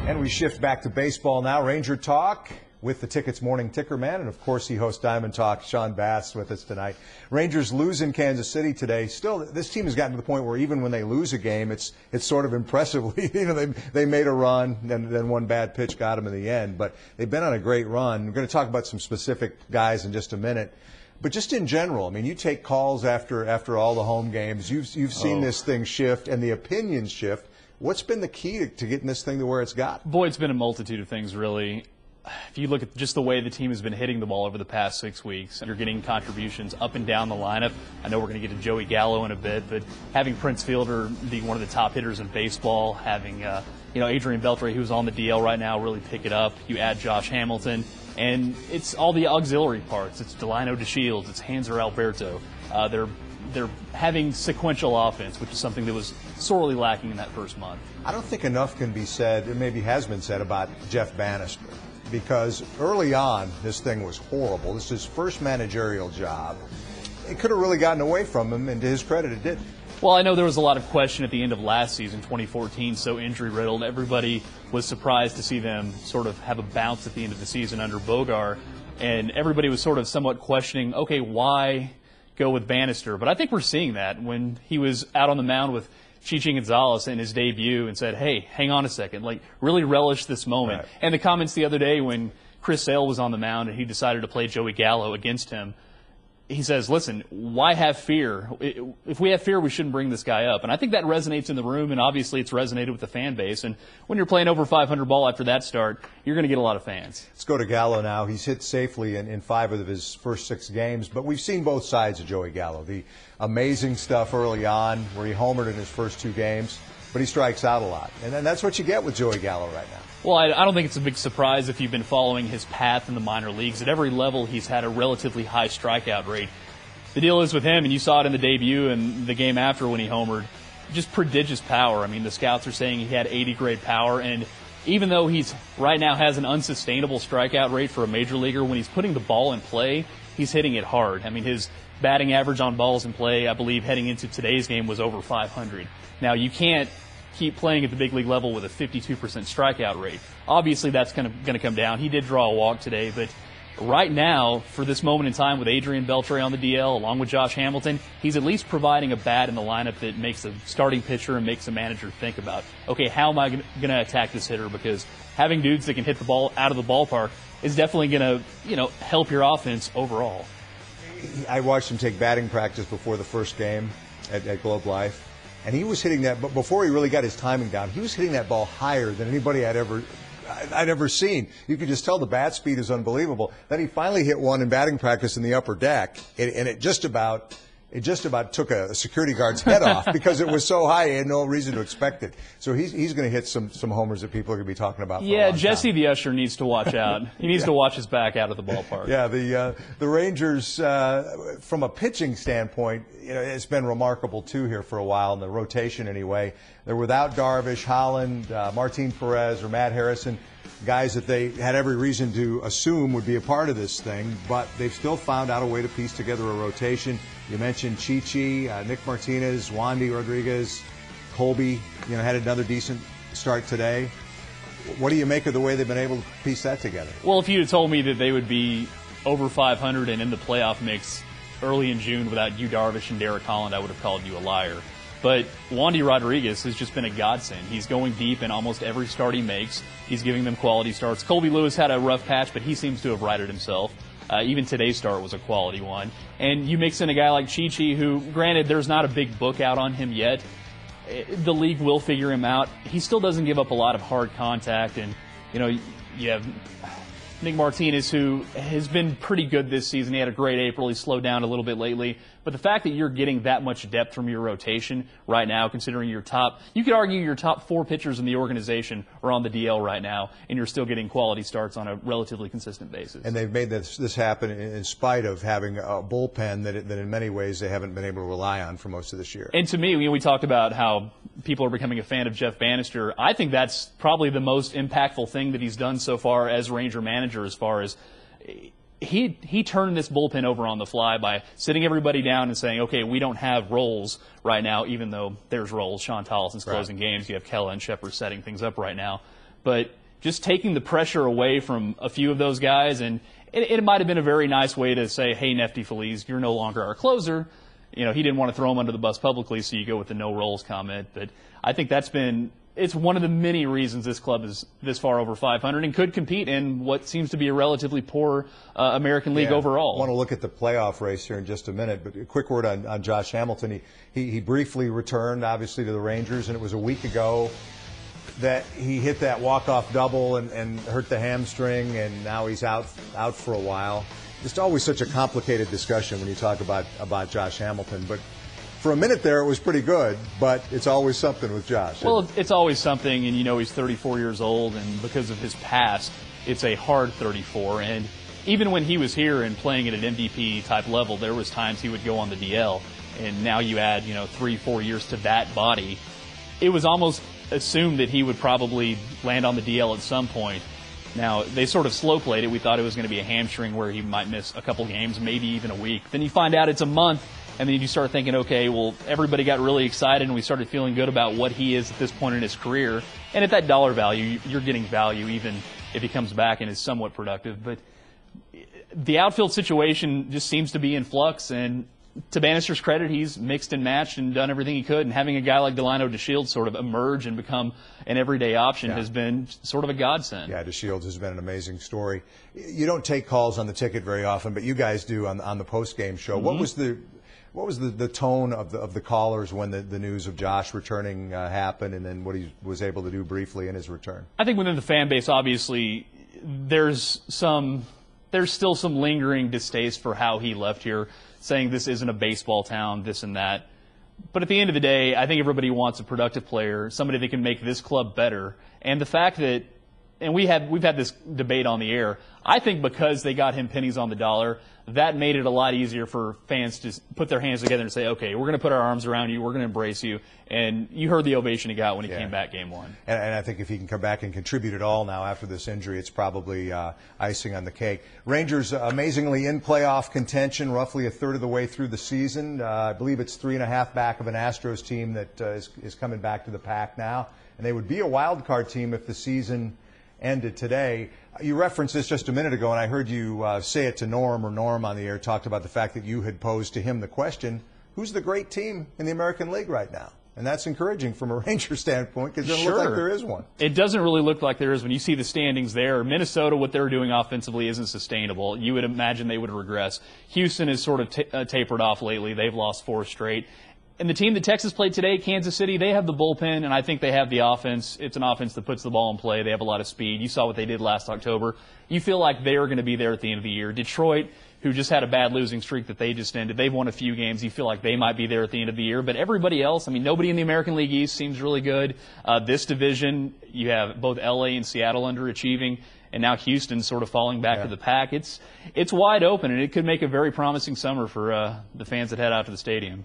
And we shift back to baseball now. Ranger Talk with the Ticket's morning ticker man. And, of course, he hosts Diamond Talk. Sean Bass with us tonight. Rangers lose in Kansas City today. Still, this team has gotten to the point where even when they lose a game, it's sort of impressively. They made a run, and then one bad pitch got them in the end. But they've been on a great run. We're going to talk about some specific guys in just a minute. But just in general, I mean, you take calls after all the home games. You've seen this thing shift and the opinions shift. What's been the key to getting this thing to where it's got? Boy, it's been a multitude of things, really. If you look at just the way the team has been hitting the ball over the past 6 weeks, you're getting contributions up and down the lineup. I know we're going to get to Joey Gallo in a bit, but having Prince Fielder be one of the top hitters in baseball, having Adrian Beltre, who's on the DL right now, really pick it up. You add Josh Hamilton, and it's all the auxiliary parts. It's Delino DeShields, it's Hanser Alberto. They're having sequential offense, which is something that was sorely lacking in that first month. I don't think enough can be said, and maybe has been said, about Jeff Bannister, because early on this thing was horrible. This is his first managerial job. It could have really gotten away from him, and to his credit, it didn't. Well, I know there was a lot of question at the end of last season, 2014, so injury-riddled. Everybody was surprised to see them sort of have a bounce at the end of the season under Bogar, and everybody was sort of somewhat questioning, okay, why go with Bannister? But I think we're seeing that when he was out on the mound with Chichi Gonzalez in his debut and said, hey, hang on a second, like, really relish this moment. Right. And the comments the other day when Chris Sale was on the mound and he decided to play Joey Gallo against him, he says, listen, why have fear? If we have fear, we shouldn't bring this guy up. And I think that resonates in the room, and obviously it's resonated with the fan base. And when you're playing over 500 ball after that start, you're going to get a lot of fans. Let's go to Gallo now. He's hit safely in 5 of his first 6 games, but we've seen both sides of Joey Gallo. The amazing stuff early on where he homered in his first 2 games, but he strikes out a lot. And then that's what you get with Joey Gallo right now. Well, I don't think it's a big surprise if you've been following his path in the minor leagues. At every level, he's had a relatively high strikeout rate. The deal is with him, and you saw it in the debut and the game after when he homered, just prodigious power. I mean, the scouts are saying he had 80-grade power, and even though he's right now has an unsustainable strikeout rate for a major leaguer, when he's putting the ball in play, he's hitting it hard. I mean, his batting average on balls in play, I believe, heading into today's game was over 500. Now, you can't keep playing at the big league level with a 52% strikeout rate. Obviously, that's going to come down. He did draw a walk today, but right now, for this moment in time with Adrian Beltre on the DL, along with Josh Hamilton, he's at least providing a bat in the lineup that makes a starting pitcher and makes a manager think about, okay, how am I going to attack this hitter? Because having dudes that can hit the ball out of the ballpark is definitely going to, help your offense overall. I watched him take batting practice before the first game at Globe Life, and he was hitting that, but before he really got his timing down, he was hitting that ball higher than anybody I'd ever seen. You could just tell the bat speed is unbelievable. Then he finally hit one in batting practice in the upper deck, and it just about took a security guard's head off because it was so high. He had no reason to expect it. So he's going to hit some homers that people are going to be talking about. Yeah, Jesse the usher needs to watch out. He needs to watch his back out of the ballpark. Yeah, the Rangers, from a pitching standpoint, it's been remarkable too here for a while in the rotation anyway. They're without Darvish, Holland, Martin Perez, or Matt Harrison, guys that they had every reason to assume would be a part of this thing, but they've still found out a way to piece together a rotation. You mentioned Chichi, Nick Martinez, Wandy Rodriguez, Colby, had another decent start today. What do you make of the way they've been able to piece that together? Well, if you had told me that they would be over 500 and in the playoff mix early in June without Yu Darvish and Derek Holland, I would have called you a liar. But Wandy Rodriguez has just been a godsend. He's going deep in almost every start he makes. He's giving them quality starts. Colby Lewis had a rough patch, but he seems to have righted himself. Even today's start was a quality one. And you mix in a guy like Chichi, who, granted, there's not a big book out on him yet. The league will figure him out. He still doesn't give up a lot of hard contact. And, you have Nick Martinez, who has been pretty good this season. He had a great April. He slowed down a little bit lately. But the fact that you're getting that much depth from your rotation right now, considering you could argue your top 4 pitchers in the organization are on the DL right now, and you're still getting quality starts on a relatively consistent basis. And they've made this happen in spite of having a bullpen that in many ways they haven't been able to rely on for most of this year. And to me, we talked about how people are becoming a fan of Jeff Bannister. I think that's probably the most impactful thing that he's done so far as Ranger manager, as far as he turned this bullpen over on the fly by sitting everybody down and saying, okay, we don't have roles right now, even though there's roles. Sean Tollison's closing games. You have Kella and Shepard setting things up right now. but just taking the pressure away from a few of those guys, and it might have been a very nice way to say, hey, Nefty Feliz, you're no longer our closer. You know, he didn't want to throw him under the bus publicly, so you go with the no roles comment. But I think it's one of the many reasons this club is this far over 500 and could compete in what seems to be a relatively poor American League overall. I want to look at the playoff race here in just a minute, but a quick word on Josh Hamilton. He briefly returned, obviously, to the Rangers, and it was a week ago that he hit that walk-off double and hurt the hamstring, and now he's out for a while. Just always such a complicated discussion when you talk about Josh Hamilton, but for a minute there, it was pretty good, but it's always something with Josh. Well, it's always something, and you know he's 34 years old, and because of his past, it's a hard 34. And even when he was here and playing at an MVP-type level, there was times he would go on the DL, and now you add 3-4 years to that body. It was almost assumed that he would probably land on the DL at some point. Now, they sort of slow-played it. We thought it was going to be a hamstring where he might miss a couple games, maybe even a week. Then you find out it's a month. And then you start thinking, okay, well, everybody got really excited and we started feeling good about what he is at this point in his career. And at that dollar value, you're getting value even if he comes back and is somewhat productive. But the outfield situation just seems to be in flux. And to Bannister's credit, he's mixed and matched and done everything he could. And having a guy like Delino DeShields sort of emerge and become an everyday option has been sort of a godsend. Yeah, DeShields has been an amazing story. You don't take calls on the ticket very often, but you guys do on the post-game show. Mm-hmm. What was the tone of the callers when the news of Josh returning happened, and then what he was able to do briefly in his return? I think within the fan base, obviously, there's still some lingering distaste for how he left here, saying this isn't a baseball town, this and that. But at the end of the day, I think everybody wants a productive player, somebody that can make this club better. And the fact that, and we've had this debate on the air, I think because they got him pennies on the dollar, that made it a lot easier for fans to put their hands together and say, okay, we're going to put our arms around you, we're going to embrace you. And you heard the ovation he got when he came back game one. And I think if he can come back and contribute at all now after this injury, it's probably icing on the cake. Rangers amazingly in playoff contention, roughly a third of the way through the season. I believe it's 3.5 back of an Astros team that is coming back to the pack now. And they would be a wild card team if the season ended today. You referenced this just a minute ago, and I heard you say it to Norm on the air, talked about the fact that you had posed to him the question, who's the great team in the American League right now? And that's encouraging from a Ranger standpoint because it doesn't look like there is one. It doesn't really look like there is when you see the standings there. Minnesota, what they're doing offensively isn't sustainable. You would imagine they would regress. Houston has sort of tapered off lately. They've lost 4 straight. And the team that Texas played today, Kansas City, they have the bullpen, and I think they have the offense. It's an offense that puts the ball in play. They have a lot of speed. You saw what they did last October. You feel like they're going to be there at the end of the year. Detroit, who just had a bad losing streak that they just ended, they've won a few games. You feel like they might be there at the end of the year. But everybody else, I mean, nobody in the American League East seems really good. This division, you have both L.A. and Seattle underachieving, and now Houston sort of falling back to the pack. It's wide open, and it could make a very promising summer for the fans that head out to the stadium.